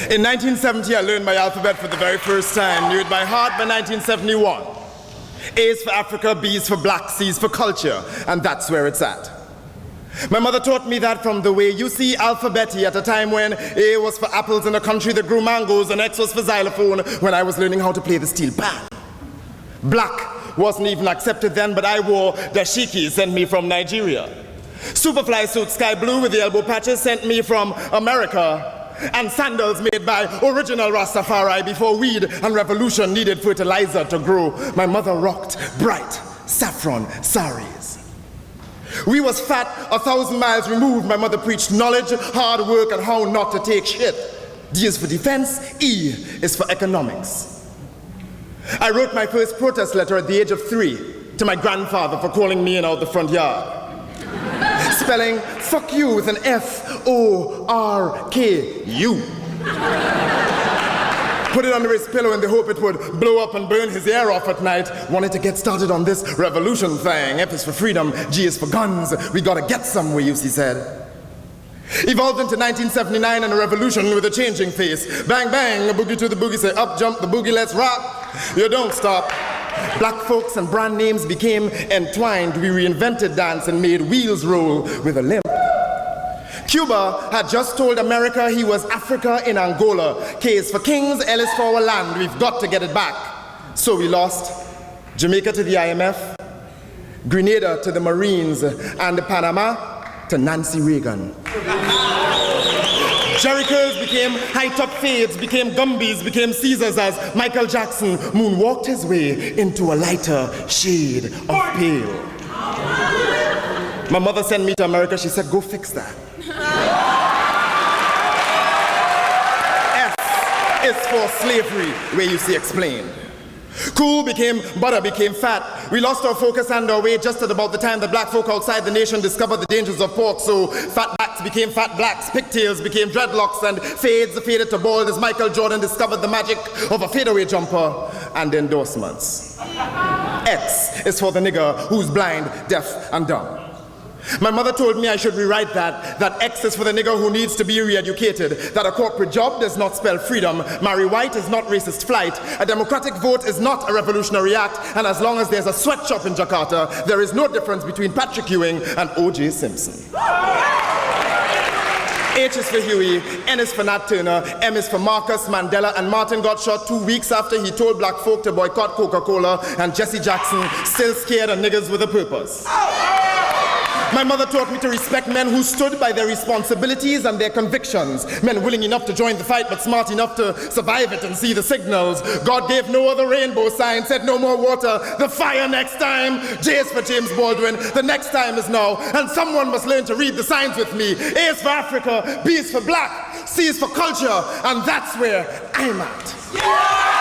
In 1970, I learned my alphabet for the very first time, knew it by heart by 1971. A is for Africa, B is for black, C is for culture, and that's where it's at. My mother taught me that from the way you see alphabeti at a time when A was for apples in a country that grew mangoes and X was for xylophone when I was learning how to play the steel pan. Black wasn't even accepted then, but I wore dashiki, sent me from Nigeria. Superfly suit sky blue with the elbow patches sent me from America. And sandals made by original Rastafari before weed and revolution needed fertilizer to grow. My mother rocked bright saffron saris. We was fat 1,000 miles removed. My mother preached knowledge, hard work, and how not to take shit. D is for defense, E is for economics. I wrote my first protest letter at the age of 3 to my grandfather for calling me in out the front yard. Spelling fuck you with an F-O-R-K-U. Put it under his pillow in the hope it would blow up and burn his ear off at night. Wanted to get started on this revolution thing. F is for freedom, G is for guns. We gotta get somewhere, Weusi said. Evolved into 1979 and a revolution with a changing face. Bang, bang, a boogie to the boogie, say up, jump the boogie, let's rock. You don't stop. Black folks and brand names became entwined. We reinvented dance and made wheels roll with a limp. Cuba had just told America he was Africa in Angola. K is for kings, L is for our land. We've got to get it back. So we lost Jamaica to the IMF, Grenada to the Marines, and Panama to Nancy Reagan. Jerry curls became high-top fades, became Gumbies, became Caesars as Michael Jackson moonwalked his way into a lighter shade of pale. My mother sent me to America. She said, go fix that. S is for slavery, where you see explained. Cool became butter, became fat. We lost our focus and our way just at about the time that black folk outside the nation discovered the dangers of pork. So fat blacks became fat blacks, pigtails became dreadlocks, and fades faded to bald as Michael Jordan discovered the magic of a fadeaway jumper and endorsements. X is for the nigger who's blind, deaf, and dumb. My mother told me I should rewrite that X is for the nigger who needs to be re-educated, that a corporate job does not spell freedom, marry white is not racist flight, a democratic vote is not a revolutionary act, and as long as there's a sweatshop in Jakarta, there is no difference between Patrick Ewing and O.J. Simpson. H is for Huey, N is for Nat Turner, M is for Marcus Mandela, and Martin got shot 2 weeks after he told black folk to boycott Coca-Cola, and Jesse Jackson still scared of niggas with a purpose. My mother taught me to respect men who stood by their responsibilities and their convictions. Men willing enough to join the fight, but smart enough to survive it and see the signals. God gave no other rainbow sign, said no more water. The fire next time. J is for James Baldwin. The next time is now. And someone must learn to read the signs with me. A is for Africa, B is for black, C is for culture, and that's where I'm at. Yeah!